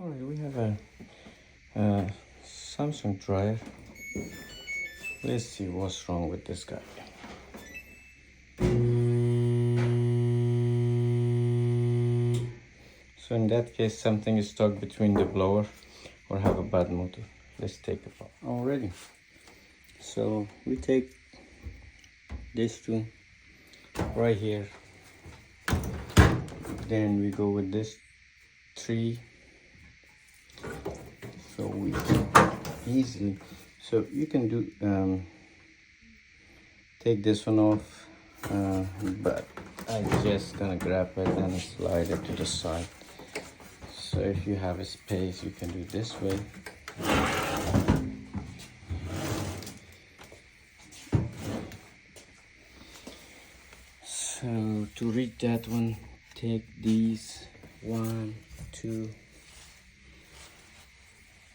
Alright, we have a Samsung dryer. Let's see what's wrong with this guy. So in that case, something is stuck between the blower or have a bad motor. Let's take it apart already. So we take this two right here. Then we go with this three. So we can easily, so you can do take this one off, but I'm just gonna grab it and slide it to the side. So if you have a space, you can do this way. So to reach that one, take these 1, 2.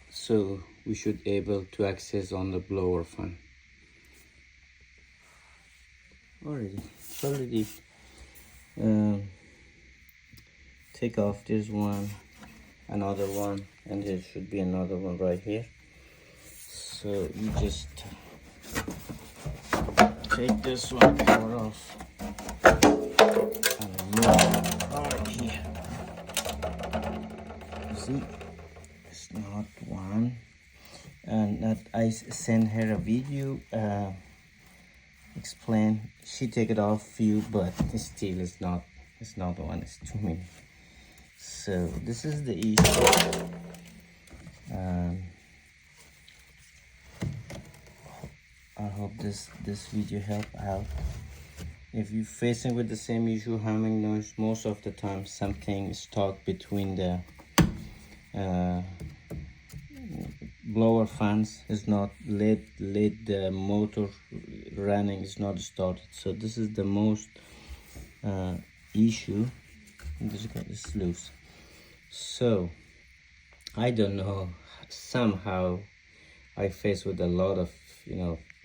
So we should able to access on the blower fan. Already take off this one, another one, and there should be another one right here. So you just take this one cover off and remove it right here. You see, it's not one, and that I sent her a video explain. She take it off few, but still it's not one, it's too many. So this is the issue. I hope this video help out. If you're facing with the same issue, humming noise, most of the time something is stuck between the blower fans. Is not let the motor running is not started. So this is the most issue. This guy is loose. So I don't know, somehow I face with a lot of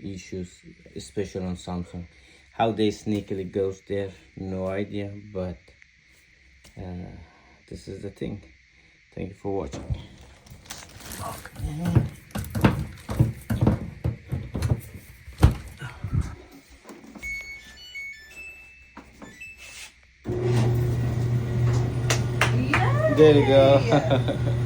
issues, especially on Samsung. How they sneakily goes there, no idea, but this is the thing. Thank you for watching. Okay. There you go.